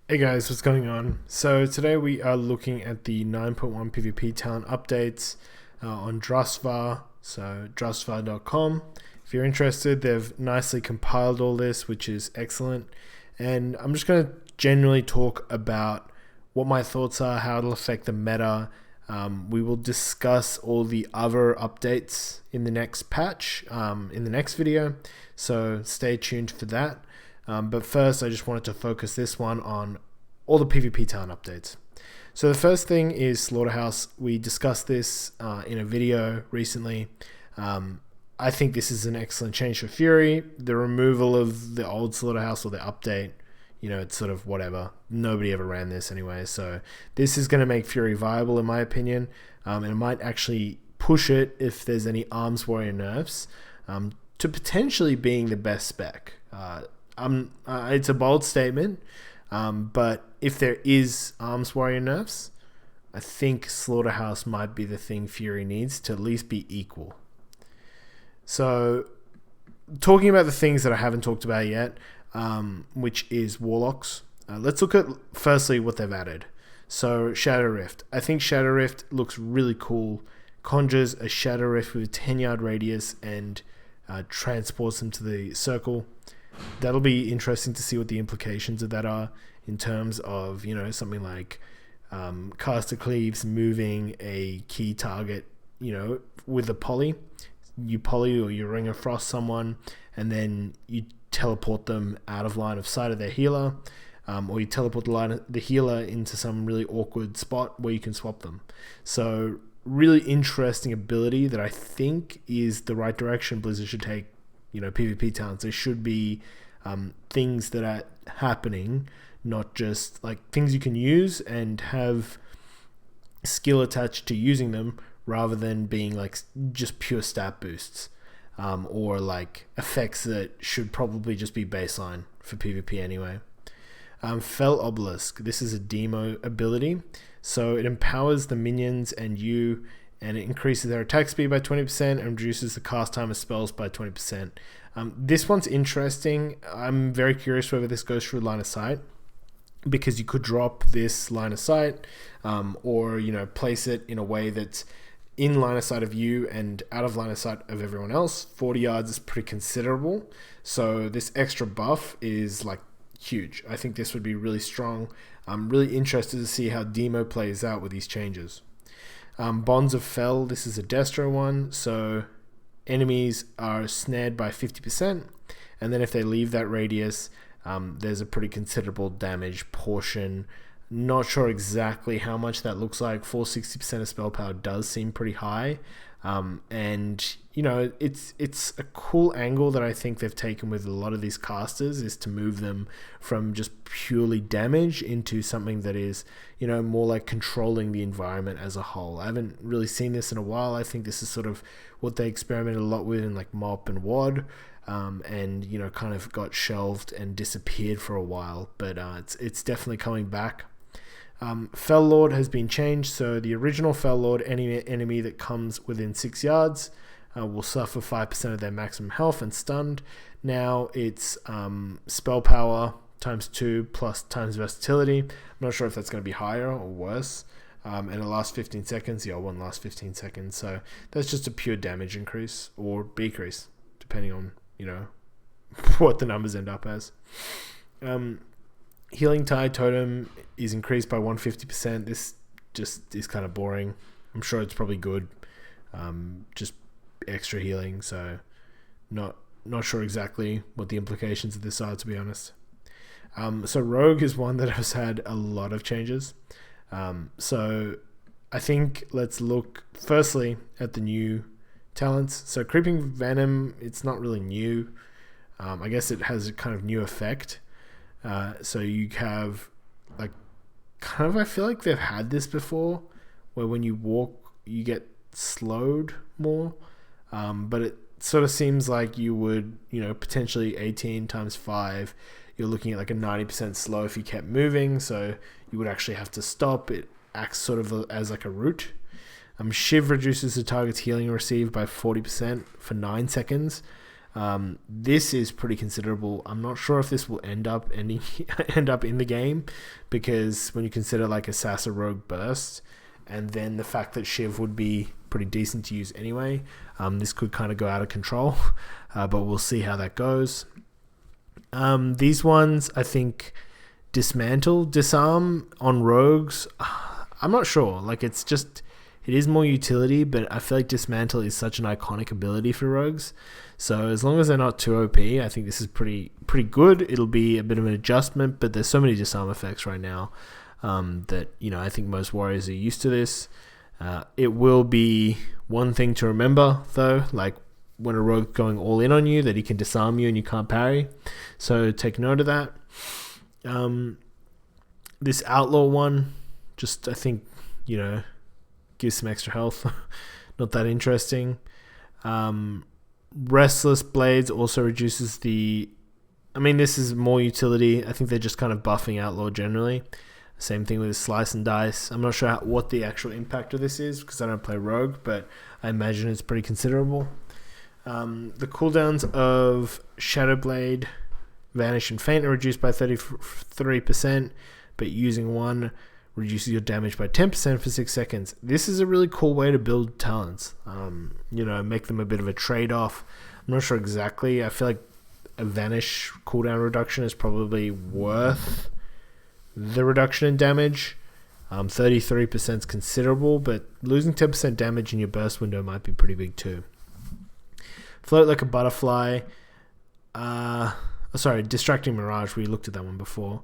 Hey guys, what's going on? So today we are looking at the 9.1 PvP talent updates on Drustvar, so drustvar.com. If you're interested, they've nicely compiled all this, which is excellent. And I'm just going to generally talk about what my thoughts are, how it'll affect the meta. We will discuss all the other updates in the next patch, in the next video, so stay tuned for that. But first, I just wanted to focus this one on all the PvP talent updates. So the first thing is Slaughterhouse. We discussed this in a video recently. I think this is an excellent change for Fury. The removal of the old Slaughterhouse, or the update, it's sort of whatever. Nobody ever ran this anyway. So this is going to make Fury viable, in my opinion. And it might actually push it, if there's any Arms Warrior nerfs, to potentially being the best spec. It's a bold statement, but if there is Arms Warrior nerfs, I think Slaughterhouse might be the thing Fury needs to at least be equal. So, talking about the things that I haven't talked about yet, which is Warlocks. Let's look at, firstly, what they've added. So, Shadow Rift. I think Shadow Rift looks really cool. Conjures a Shadow Rift with a 10-yard radius and transports them to the circle. That'll be interesting to see what the implications of that are in terms of, something like Caster Cleaves moving a key target, with a poly. You poly or you Ring of Frost someone, and then you teleport them out of line of sight of their healer, or you teleport the healer into some really awkward spot where you can swap them. So really interesting ability that I think is the right direction Blizzard should take. PvP talents. There should be things that are happening, not just like things you can use and have skill attached to using them, rather than being like just pure stat boosts, or like effects that should probably just be baseline for PvP anyway. Fell Obelisk. This is a demo ability, so it empowers the minions and you, and it increases their attack speed by 20% and reduces the cast time of spells by 20%. This one's interesting. I'm very curious whether this goes through line of sight, because you could drop this line of sight, or place it in a way that's in line of sight of you and out of line of sight of everyone else. 40 yards is pretty considerable, so this extra buff is like huge. I think this would be really strong. I'm really interested to see how Demo plays out with these changes. Bonds of Fell, this is a Destro one, so enemies are snared by 50%, and then if they leave that radius, there's a pretty considerable damage portion. Not sure exactly how much that looks like. 460% of spell power does seem pretty high, and it's a cool angle that I think they've taken with a lot of these casters, is to move them from just purely damage into something that is more like controlling the environment as a whole. I haven't really seen this in a while. I think this is sort of what they experimented a lot with in like MOP and WOD, and kind of got shelved and disappeared for a while, but it's definitely coming back. Fell Lord has been changed, so the original Fell Lord, any enemy that comes within 6 yards will suffer 5% of their maximum health and stunned. Now it's spell power times 2 plus times versatility. I'm not sure if that's going to be higher or worse. And it lasts 15 seconds. The old one lasts 15 seconds. So that's just a pure damage increase or decrease, depending on, what the numbers end up as. Healing Tide Totem is increased by 150%. This just is kind of boring. I'm sure it's probably good. Just extra healing. So not sure exactly what the implications of this are, to be honest. So Rogue is one that has had a lot of changes. So I think let's look firstly at the new talents. So Creeping Venom, it's not really new. I guess it has a kind of new effect. So you have like kind of, I feel like they've had this before, where when you walk you get slowed more, but it sort of seems like you would potentially 18 times 5, you're looking at like a 90% slow if you kept moving, so you would actually have to stop. It acts sort of as like a route. Shiv reduces the target's healing received by 40% for 9 seconds. This is pretty considerable. I'm not sure if this will end up in the game, because when you consider like Assassin Rogue Burst, and then the fact that Shiv would be pretty decent to use anyway, this could kind of go out of control. But we'll see how that goes. These ones, I think, disarm on rogues. I'm not sure. Like, it is more utility, but I feel like dismantle is such an iconic ability for rogues. So as long as they're not too OP, I think this is pretty good. It'll be a bit of an adjustment, but there's so many disarm effects right now that, I think most warriors are used to this. It will be one thing to remember, though, like when a rogue's going all in on you, that he can disarm you and you can't parry. So take note of that. This outlaw one, just, I think, gives some extra health. Not that interesting. Restless Blades also reduces this is more utility. I think they're just kind of buffing Outlaw generally. Same thing with Slice and Dice. I'm not sure what the actual impact of this is, because I don't play Rogue, but I imagine it's pretty considerable. The cooldowns of Shadow Blade, Vanish, and Faint are reduced by 33%, but using one reduces your damage by 10% for 6 seconds. This is a really cool way to build talents. Make them a bit of a trade-off. I'm not sure exactly. I feel like a Vanish cooldown reduction is probably worth the reduction in damage. 33% is considerable, but losing 10% damage in your burst window might be pretty big too. Float Like a Butterfly. Distracting Mirage. We looked at that one before.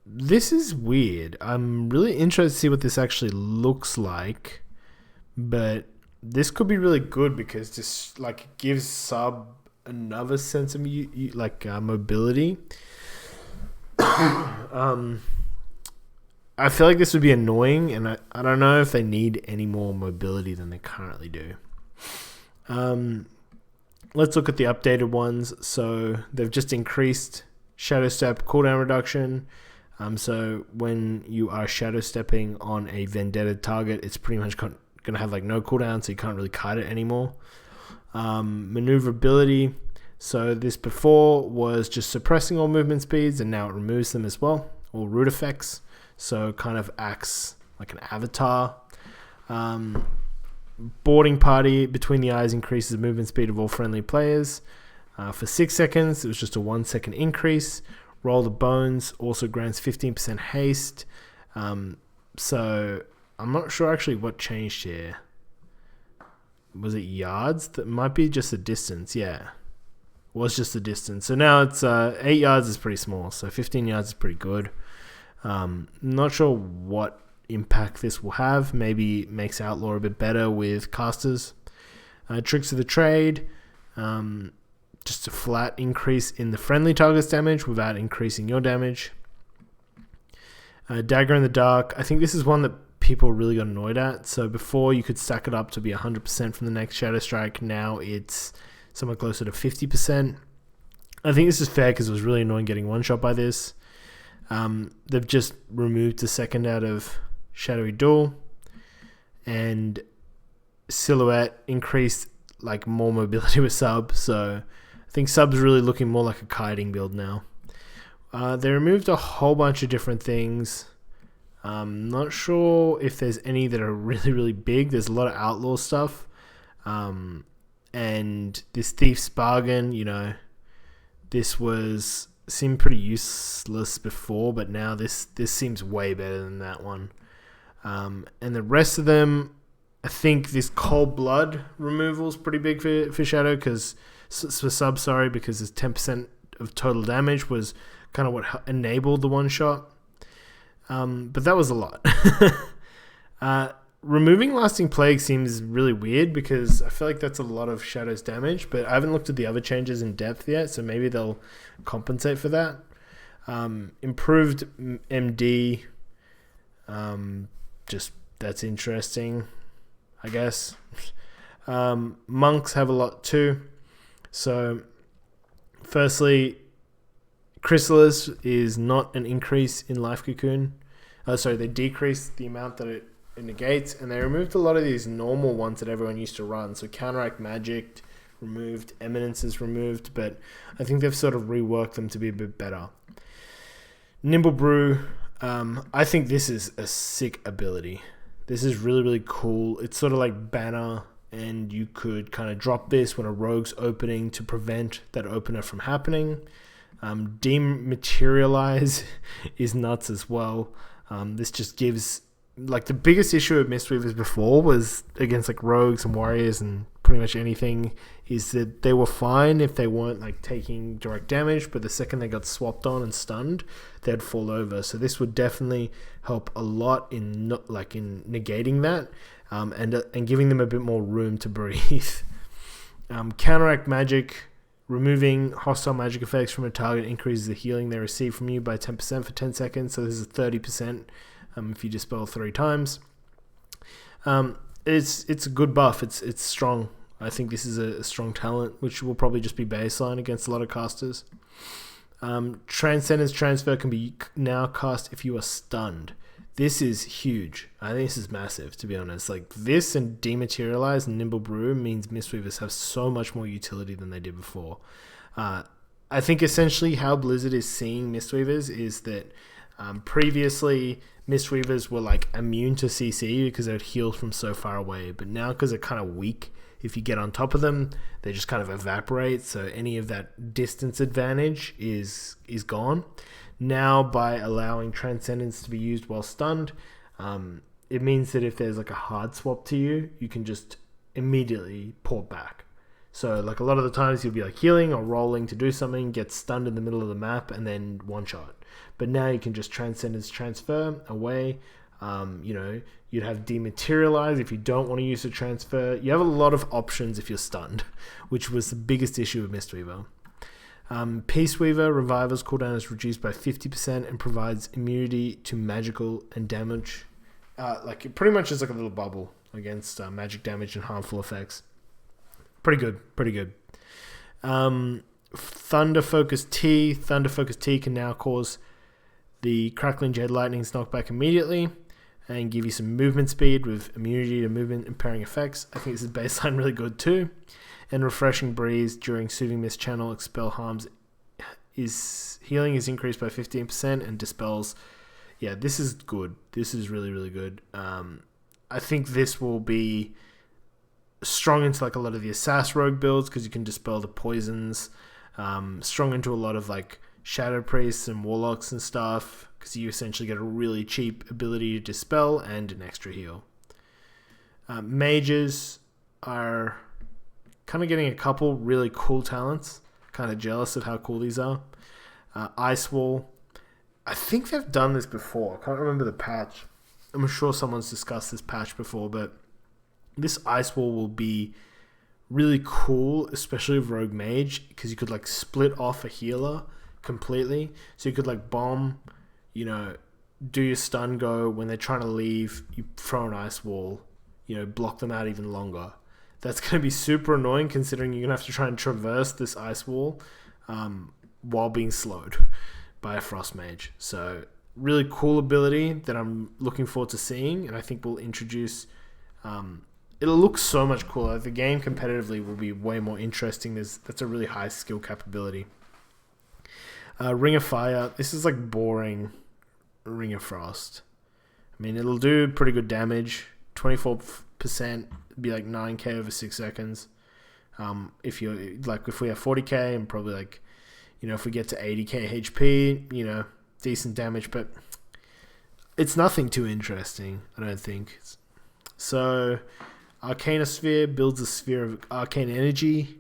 This is weird. I'm really interested to see what this actually looks like, but this could be really good because just like it gives sub another sense of mobility. I feel like this would be annoying, and I don't know if they need any more mobility than they currently do. Let's look at the updated ones. So they've just increased Shadow Step cooldown reduction. So when you are shadow stepping on a vendetta target, it's pretty much going to have like no cooldown, so you can't really kite it anymore. Maneuverability. So this before was just suppressing all movement speeds, and now it removes them as well, all root effects. So it kind of acts like an avatar. Boarding Party between the eyes increases the movement speed of all friendly players. For 6 seconds, it was just a 1 second increase. Roll the Bones also grants 15% haste. So I'm not sure actually what changed here. Was it yards? That might be just the distance. Yeah, it was just the distance. So now it's 8 yards is pretty small. So 15 yards is pretty good. Not sure what impact this will have. Maybe it makes Outlaw a bit better with casters. Tricks of the Trade. Just a flat increase in the friendly target's damage without increasing your damage. Dagger in the Dark. I think this is one that people really got annoyed at. So before you could stack it up to be 100% from the next Shadow Strike. Now it's somewhere closer to 50%. I think this is fair because it was really annoying getting one shot by this. They've just removed the second out of Shadowy Duel. And Silhouette increased like more mobility with sub. So I think sub's really looking more like a kiting build now. They removed a whole bunch of different things. Not sure if there's any that are really, really big. There's a lot of outlaw stuff. And this Thief's Bargain, this seemed pretty useless before, but now this seems way better than that one. And the rest of them, I think this Cold Blood removal is pretty big for Shadow, because there's 10% of total damage was kind of what enabled the one shot. But that was a lot. Removing Lasting Plague seems really weird because I feel like that's a lot of Shadow's damage, but I haven't looked at the other changes in depth yet, so maybe they'll compensate for that. Improved MD, just that's interesting, I guess. Monks have a lot too. So, firstly, Chrysalis is not an increase in Life Cocoon. They decreased the amount that it negates, and they removed a lot of these normal ones that everyone used to run. So Counteract Magic, removed, Eminence is removed, but I think they've sort of reworked them to be a bit better. Nimble Brew, I think this is a sick ability. This is really, really cool. It's sort of like Banner, and you could kind of drop this when a rogue's opening to prevent that opener from happening. Dematerialize is nuts as well. This just gives, like, the biggest issue of Mistweavers before was against like rogues and warriors and pretty much anything, is that they were fine if they weren't like taking direct damage, but the second they got swapped on and stunned, they'd fall over. So this would definitely help a lot in negating that, and giving them a bit more room to breathe. Counteract magic. Removing hostile magic effects from a target increases the healing they receive from you by 10% for 10 seconds. So this is 30% if you dispel 3 times. It's a good buff. It's strong. I think this is a strong talent, which will probably just be baseline against a lot of casters. Transcendence Transfer can be now cast if you are stunned. This is huge. I think this is massive, to be honest. Like, this and Dematerialize and Nimble Brew means Mistweavers have so much more utility than they did before. I think essentially how Blizzard is seeing Mistweavers is that previously Mistweavers were like immune to CC because they would heal from so far away, but now because they're kind of weak, if you get on top of them, they just kind of evaporate, so any of that distance advantage is gone. Now, by allowing Transcendence to be used while stunned, it means that if there's like a hard swap to you, you can just immediately port back. So like a lot of the times you'll be like healing or rolling to do something, get stunned in the middle of the map, and then one shot. But now you can just Transcendence transfer away. You'd have Dematerialize if you don't want to use a transfer. You have a lot of options if you're stunned, which was the biggest issue with Mistweaver. Peaceweaver Revival's cooldown is reduced by 50% and provides immunity to magical and damage. It pretty much is like a little bubble against magic damage and harmful effects. Pretty good. Thunder Focus T. Thunder Focus T can now cause the Crackling Jade Lightning's knockback immediately and give you some movement speed with immunity to movement impairing effects. I think this is baseline really good too. And Refreshing Breeze during Soothing Mist Channel Expel Harms healing is increased by 15% and dispels. Yeah, this is good. This is really, really good. I think this will be strong into like a lot of the Assassin Rogue builds because you can dispel the poisons. Strong into a lot of like Shadow Priests and Warlocks and stuff because you essentially get a really cheap ability to dispel and an extra heal. Mages are kind of getting a couple really cool talents. Kind of jealous of how cool these are. Ice Wall. I think they've done this before. I can't remember the patch. I'm sure someone's discussed this patch before, but this Ice Wall will be really cool, especially with Rogue Mage, because you could like split off a healer completely. So you could like bomb, do your stun go. When they're trying to leave, you throw an Ice Wall, block them out even longer. That's going to be super annoying considering you're going to have to try and traverse this Ice Wall while being slowed by a Frost Mage. So really cool ability that I'm looking forward to seeing, and I think will introduce... it'll look so much cooler. The game competitively will be way more interesting. That's a really high skill capability. Ring of Fire. This is like boring Ring of Frost. I mean, it'll do pretty good damage. 24%. Be like 9k over 6 seconds. If we have 40k and probably like, if we get to 80k HP, decent damage, but it's nothing too interesting, I don't think. So, Arcanosphere builds a sphere of arcane energy,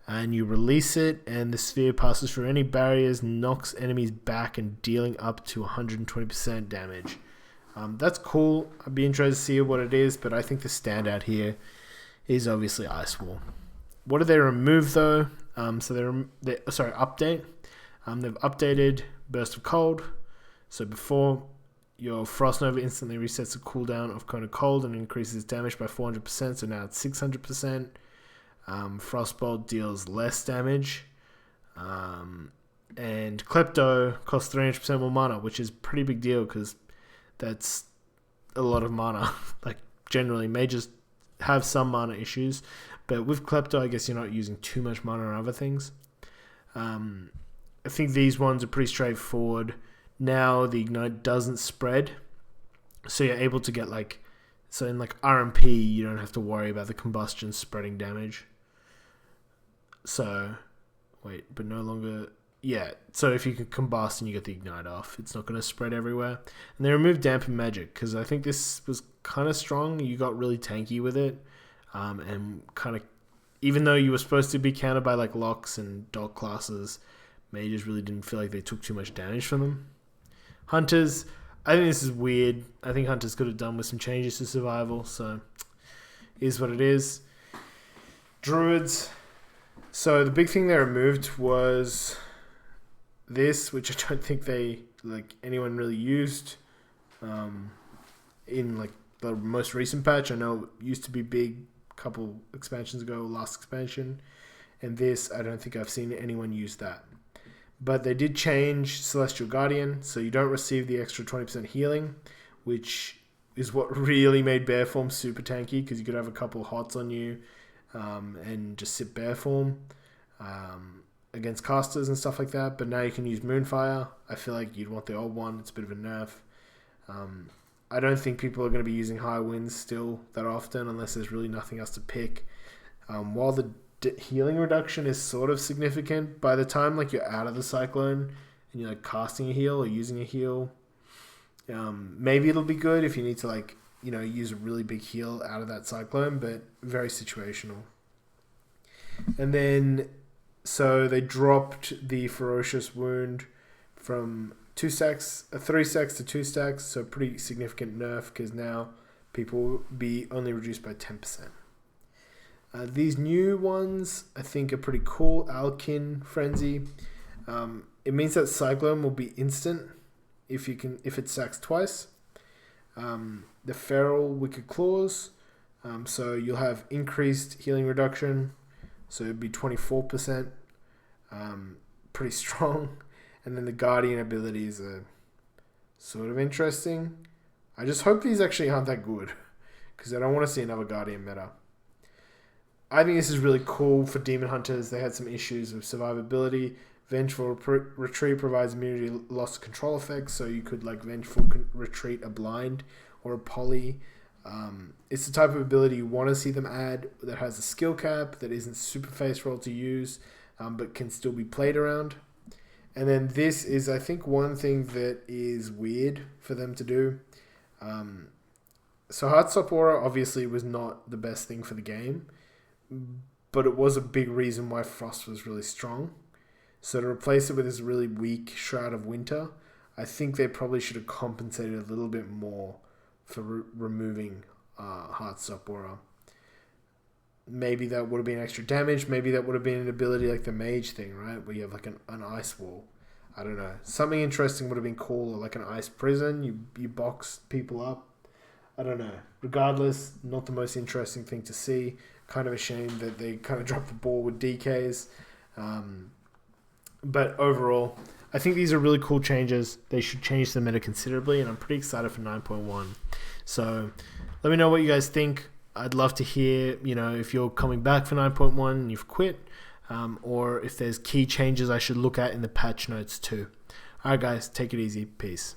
and you release it, and the sphere passes through any barriers, knocks enemies back, and dealing up to 120% damage. That's cool. I'd be interested to see what it is, but I think the standout here is obviously Ice Wall. What did they remove though? Update. They've updated Burst of Cold. So before, your Frost Nova instantly resets the cooldown of Cone of Cold and increases damage by 400%. So now it's 600%. Frostbolt deals less damage. And Klepto costs 300% more mana, which is a pretty big deal because that's a lot of mana. Like, generally, mages have some mana issues, But with Klepto, I guess you're not using too much mana on other things. I think these ones are pretty straightforward. Now the Ignite doesn't spread, so you're able to get so in RMP, you don't have to worry about the combustion spreading damage. So, wait, but no longer... Yeah, so if you can combust and you get the Ignite off, it's not going to spread everywhere. And they removed Dampen Magic, because I think this was kind of strong. You got really tanky with it. And kind of... Even though you were supposed to be countered by locks and dog classes, mages really didn't feel like they took too much damage from them. Hunters... I think this is weird. I think Hunters could have done with some changes to survival, so is what it is. Druids. So the big thing they removed was this, which I don't think anyone really used in the most recent patch. I know it used to be big a couple expansions ago, last expansion, and this I don't think I've seen anyone use that. But they did change Celestial Guardian, so you don't receive the extra 20% healing, which is what really made Bear Form super tanky, because you could have a couple hots on you and just sit Bear Form against casters and stuff like that. But now you can use Moonfire. I feel like you'd want the old one. It's a bit of a nerf. I don't think people are going to be using High Winds still that often, unless there's really nothing else to pick. While the healing reduction is sort of significant, by the time you're out of the Cyclone and you're casting a heal or using a heal, maybe it'll be good if you need to use a really big heal out of that Cyclone, but very situational. And then so they dropped the Ferocious Wound from 3 stacks to 2 stacks, so pretty significant nerf, because now people will be only reduced by 10%. These new ones I think are pretty cool. Alkin Frenzy. It means that Cyclone will be instant if it stacks twice. The Feral Wicked Claws. So you'll have increased healing reduction. So it'd be 24%. Pretty strong. And then the Guardian abilities are sort of interesting. I just hope these actually aren't that good, because I don't want to see another Guardian meta. I think this is really cool for Demon Hunters. They had some issues with survivability. Vengeful Retreat provides immunity to loss control effects, so you could Vengeful Retreat a blind or a poly. It's the type of ability you want to see them add, that has a skill cap, that isn't super face roll to use, but can still be played around. And then this is, I think, one thing that is weird for them to do. So Heartstop Aura obviously was not the best thing for the game, but it was a big reason why Frost was really strong. So to replace it with this really weak Shroud of Winter, I think they probably should have compensated a little bit more for removing Heartstop Aura. Maybe that would have been extra damage. Maybe that would have been an ability like the Mage thing, right? Where you have an ice wall. I don't know. Something interesting would have been cool, or like an ice prison. You box people up. I don't know. Regardless, not the most interesting thing to see. Kind of a shame that they kind of dropped the ball with DKs. But overall, I think these are really cool changes. They should change the meta considerably, and I'm pretty excited for 9.1. So let me know what you guys think. I'd love to hear, if you're coming back for 9.1 and you've quit, or if there's key changes I should look at in the patch notes too. Alright guys, take it easy. Peace.